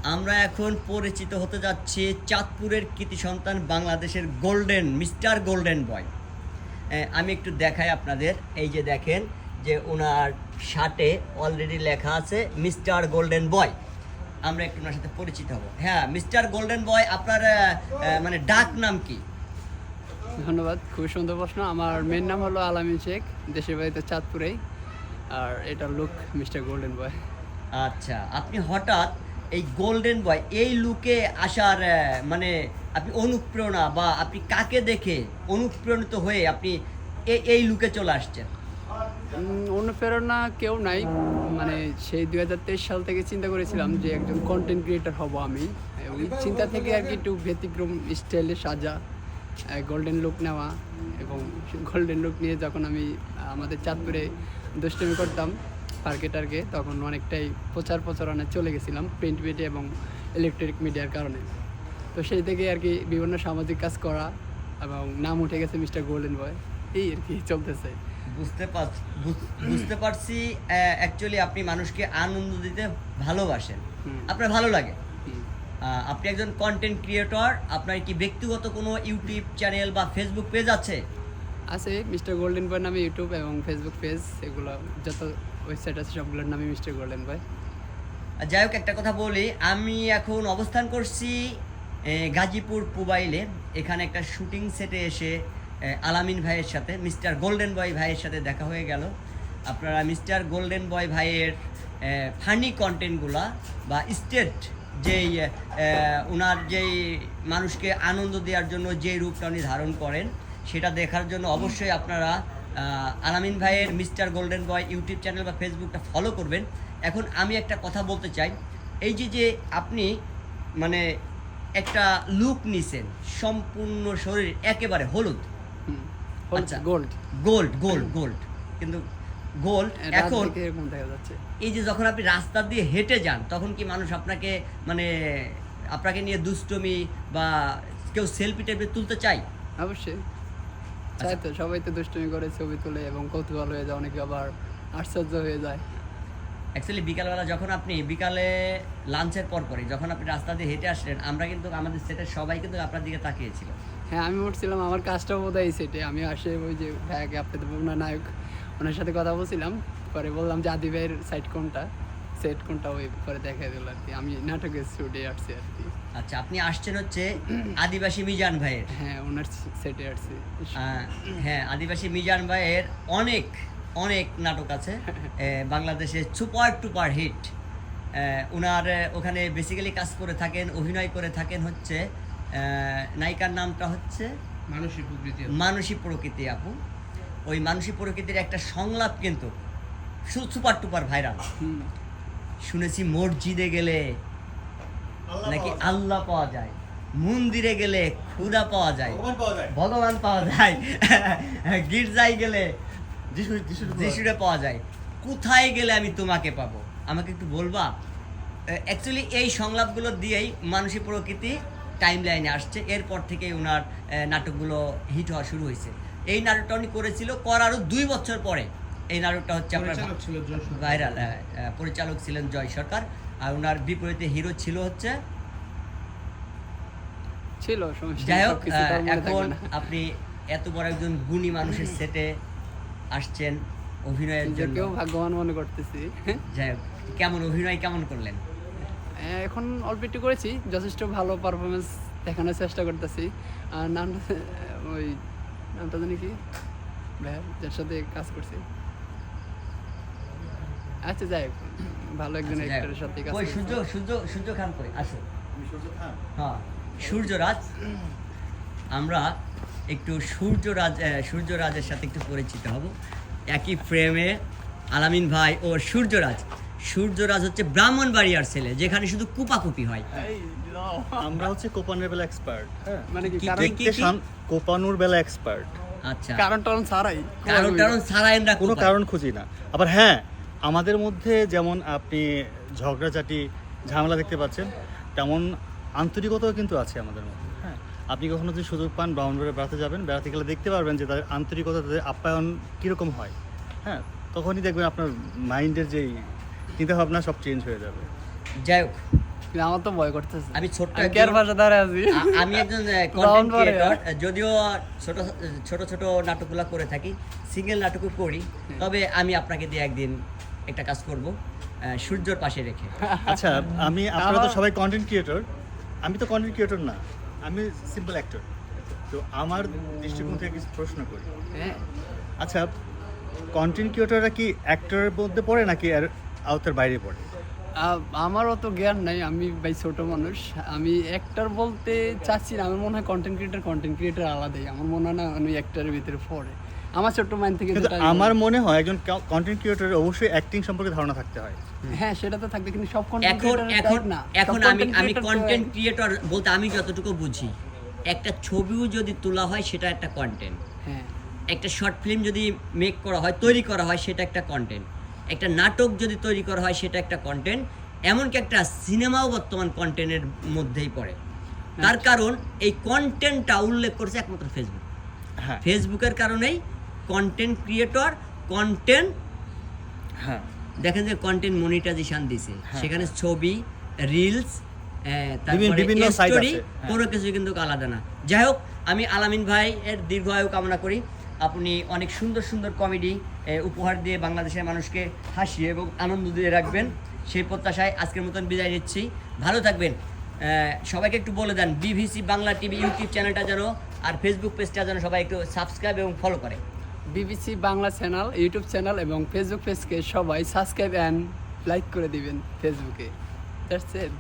আমরা এখন পরিচিত হতে যাচ্ছি চাঁদপুরের কৃতি সন্তান বাংলাদেশের গোল্ডেন মিস্টার গোল্ডেন বয়। আমি একটু দেখাই আপনাদের, এই যে দেখেন যে ওনার শার্টে অলরেডি লেখা আছে মিস্টার গোল্ডেন বয়। আমরা একটু ওনার সাথে পরিচিত হব। হ্যাঁ, মিস্টার গোল্ডেন বয়, আপনার মানে ডাক নাম কি? ধন্যবাদ, খুবই সুন্দর প্রশ্ন। আমার মেন নাম হলো আলামিন শেখ, দেশের বাড়িতে চাঁদপুরেই, আর এটা লুক মিস্টার গোল্ডেন বয়। আচ্ছা, আপনি হঠাৎ এই গোল্ডেন বয় এই লুকে আসার মানে আপনি অনুপ্রেরণা বা আপনি কাকে দেখে অনুপ্রাণিত হয়ে আপনি এই লুকে চলে আসছেন? অনুপ্রেরণা কেউ নাই, মানে সেই 2023 সাল থেকে চিন্তা করেছিলাম যে একজন কন্টেন্ট ক্রিয়েটর হব আমি। ওই চিন্তা থেকে আর কি একটু ব্যতিক্রম স্টাইলে সাজা, গোল্ডেন লুক নেওয়া, এবং গোল্ডেন লুক নিয়ে যখন আমি আমাদের চাঁদপুরে দুষ্টুমি করতাম পার্কে টার্কে, তখন অনেকটাই প্রচারণা চলে গেছিলাম প্রিন্ট মিডিয়া এবং ইলেকট্রিক মিডিয়ার কারণে। তো সেই থেকে আর কি বিভিন্ন সামাজিক কাজ করা এবং নাম উঠে গেছে মিস্টার গোল্ডেন বয়, এই আর কি চলতেছে। বুঝতে পারছি অ্যাকচুয়ালি আপনি মানুষকে আনন্দ দিতে ভালোবাসেন, আপনার ভালো লাগে। আপনি একজন কন্টেন্ট ক্রিয়েটর, আপনার কি ব্যক্তিগত কোনো ইউটিউব চ্যানেল বা ফেসবুক পেজ আছে? আছে, মিস্টার গোল্ডেন বয় নামে ইউটিউব এবং ফেসবুক পেজ, এগুলো যত ওয়েবসাইট আছে সবগুলোর নামে মিস্টার গোল্ডেন বয়। যাই হোক, একটা কথা বলি, আমি এখন অবস্থান করছি গাজীপুর পুবাইলে। এখানে একটা শুটিং সেটে এসে আলামিন ভাইয়ের সাথে, মিস্টার গোল্ডেন বয় ভাইয়ের সাথে দেখা হয়ে গেল। আপনারা মিস্টার গোল্ডেন বয় ভাইয়ের ফানি কন্টেন্টগুলা বা স্টেট যেই ওনার যেই মানুষকে আনন্দ দেওয়ার জন্য যে রূপটা উনি ধারণ করেন, সেটা দেখার জন্য অবশ্যই আপনারা আলামিন ভাইয়ের mister golden boy YouTube channel বা ফেসবুকটা ফলো করবেন। এখন আমি একটা কথা বলতে চাই, এই যে আপনি মানে একটা লুক নিছেন সম্পূর্ণ শরীর একেবারে হলুদ, আচ্ছা গোল্ড গোল্ড গোল্ড গোল্ড, কিন্তু গোল্ড এখন এরকম দেখা যাচ্ছে। এই যে যখন আপনি রাস্তা দিয়ে হেঁটে যান, তখন কি মানুষ আপনাকে মানে আপনাকে নিয়ে দুষ্টমি বা কেউ সেলফি টাইপের তুলতে চায়? অবশ্যই চাই তো, সবাই তো দুষ্টুমি করে ছবি তুলে এবং কৌতূহল হয়ে যায়, অনেকে আবার আশ্চর্য হয়ে যায়। অ্যাকচুয়ালি বিকালবেলা যখন আপনি বিকালে লাঞ্চের পরই যখন আপনি রাস্তা দিয়ে হেঁটে আসলেন, আমরা কিন্তু আমাদের সেটের সবাই কিন্তু আপনার দিকে তাকিয়েছিল। হ্যাঁ, আমি উঠছিলাম, আমার কাজটাও বোধ হয় সেটে। আমি আসে ওই যে ভাইয়াকে, আপনাদের বগুড়া নায়ক, ওনার সাথে কথা বলছিলাম, পরে বললাম যে আদি ভাইয়ের সাইড কোনটা, সেট কোনটা, ওই পরে দেখা দিল আর কি। আমি নাটকের স্টুডিও আসছি আর কি। আচ্ছা, আপনি আসছেন হচ্ছে আদিবাসী মিজান ভাইয়ের। হ্যাঁ, ওনার সেটে আসছি। হ্যাঁ, আদিবাসী মিজান ভাইয়ের অনেক অনেক নাটক আছে বাংলাদেশে, সুপার টুপার হিট। ওনার ওখানে বেসিক্যালি কাজ করে থাকেন, অভিনয় করে থাকেন হচ্ছে নায়িকার নামটা হচ্ছে মানসী প্রকৃতি আপু। ওই মানসী প্রকৃতির একটা সংলাপ কিন্তু সুপার টুপার ভাইরাল। শুনেছি মসজিদে গেলে নাকি আল্লাহ পাওয়া যায়, মন্দিরে গেলে খুদা পাওয়া যায়, ভগবান পাওয়া যায়, গির্জায় গেলে যিশুরে পাওয়া যায়, কোথায় গেলে আমি তোমাকে পাবো, আমাকে একটু বলবা? অ্যাকচুয়ালি এই সংলাপগুলো দিয়েই মানসী প্রকৃতি টাইম লাইনে আসছে। এরপর থেকেই ওনার নাটকগুলো হিট হওয়া শুরু হয়েছে। এই নাটকটা উনি করারও 2 বছর পরে এই নাটকটা হচ্ছে আপনার ভাইরাল। পরিচালক ছিলেন জয় সরকার, আর ওনার বিপরীতে হিরো ছিল হচ্ছে ছিল। যাই হোক, এখন আপনি এত বড় একজন গুণী মানুষের সেটে আসছেন অভিনয়ের জন্য, কেউ ভাগ্যবান মনে করতেছি। যাই হোক, কেমন অভিনয় কেমন করলেন? এখন অল্প একটু করেছি, যথেষ্ট ভালো পারফরমেন্স দেখানোর চেষ্টা করতেছি। আর নামটা ওই নামটা জানি কি ভাইয়া যার সাথে কাজ করছি। আচ্ছা, যাই হোক, ভালো একজন অ্যাক্টরের সাথে কাজ করছি। সূর্য খান কই আসো। হ্যাঁ, সূর্যরাজ। আমরা একটু সূর্যরাজের সাথে একটু পরিচিত হব। একই ফ্রেমে আলামিন ভাই ও সূর্যরাজ হচ্ছে ব্রাহ্মণবাড়িয়ার ছেলে, যেখানে শুধু কুপাকুপি হয়। আমরা হচ্ছে কোপানোর বেলা এক্সপার্ট। হ্যাঁ, মানে কি কোপানোর বেলা এক্সপার্ট। আচ্ছা, কারণ ছাড়াই আমরা কোনো কারণ খুঁজি না। আবার হ্যাঁ, আমাদের মধ্যে যেমন আপনি ঝগড়াঝাটি ঝামেলা দেখতে পাচ্ছেন, তেমন আন্তরিকতাও কিন্তু আছে আমাদের মধ্যে। হ্যাঁ, আপনি কখনো যদি সুযোগ পান ব্রাহ্মণবাড়িয়া বেড়াতে যাবেন, বেড়াতে গেলে দেখতে পারবেন যে তাদের আন্তরিকতা, তাদের আপ্যায়ন কীরকম হয়। হ্যাঁ, তখনই দেখবেন আপনার মাইন্ডের যেই চিন্তাভাবনা সব চেঞ্জ হয়ে যাবে। যাই হোক, কিন্তু আমার তো ভয় করতেছে। আমি ছোট্ট আমি একজন- কেয়ার পাশে দাঁড়ায় আছি। আমি একজন Round কন্টেন্ট পরে, ক্রিয়েটর, যদিও ছোট ছোট ছোট নাটকগুলো করে থাকি, সিঙ্গেল নাটকও করি, তবে আমি আপনাকে দিয়ে একদিন একটা কাজ করব সূর্যর পাশে রেখে। আচ্ছা, আপনারা তো আমার- সবাই কন্টেন্ট ক্রিয়েটর, আমি তো কন্টেন্ট ক্রিয়েটর না, আমি সিম্পল অ্যাক্টর। তো আমার দৃষ্টিকোণ থেকে কিছু প্রশ্ন করি। হ্যাঁ, আচ্ছা, কন্টেন্ট ক্রিয়েটররা কি অ্যাক্টরের মধ্যে পড়ে নাকি এর আওতার বাইরে পড়ে? আমার অত জ্ঞান নাই, আমি ভাই ছোট মানুষ। আমি অ্যাক্টর বলতে চাচ্ছি না, আমার মনে হয় কন্টেন্ট ক্রিয়েটর আলাদাই। আমার মনে হয় না উনি অ্যাক্টরের ভিতরে পড়ে, আমার ছোট্ট মাইন্ড থেকে কিন্তু যেটা আমি আমার মনে হয় একজন কন্টেন্ট ক্রিয়েটরের অবশ্যই অ্যাক্টিং সম্পর্কে ধারণা থাকতে হয়। হ্যাঁ, সেটা তো থাকবে, কিন্তু সব কন্টেন্ট এখন এখন না। এখন আমি কন্টেন্ট ক্রিয়েটর বলতে আমি যতটুকু বুঝি, একটা ছবিও যদি তোলা হয় সেটা একটা কন্টেন্ট, হ্যাঁ, একটা শর্ট ফিল্ম যদি মেক করা হয়, তৈরি করা হয়, সেটা একটা কন্টেন্ট, একটা নাটক যদি তৈরি করা হয় সেটা একটা কন্টেন্ট, এমনকি একটা সিনেমাও বর্তমান কন্টেন্টের মধ্যেই পড়ে। তার কারণ এই কন্টেন্টটা উল্লেখ করেছে একমাত্র ফেসবুক। হ্যাঁ ফেসবুকের কারণেই কন্টেন্ট ক্রিয়েটর কন্টেন্ট, হ্যাঁ দেখেন যে কন্টেন্ট মনিটাইজেশন দিছে, হ্যাঁ, সেখানে ছবি, রিলস, বিভিন্ন site স্টোরি, আছে, হ্যাঁ। কোনো কিছু কিন্তু আলাদা না। যাই হোক, আমি আলামিন ভাই এর দীর্ঘায়ু কামনা করি। আপনি অনেক সুন্দর সুন্দর কমেডি উপহার দিয়ে বাংলাদেশের মানুষকে হাসিয়ে এবং আনন্দ দিয়ে রাখবেন, সেই প্রত্যাশায় আজকের মতন বিদায় নিচ্ছি। ভালো থাকবেন। সবাইকে একটু বলে দেন বিবিসি বাংলা টিভি ইউটিউব চ্যানেলটা যেন আর ফেসবুক পেজটা যেন সবাই একটু সাবস্ক্রাইব এবং ফলো করে। BBC Bangla channel, YouTube channel এবং ফেসবুক পেজকে সবাই সাবস্ক্রাইব অ্যান্ড লাইক করে দিবেন ফেসবুকে। That's it.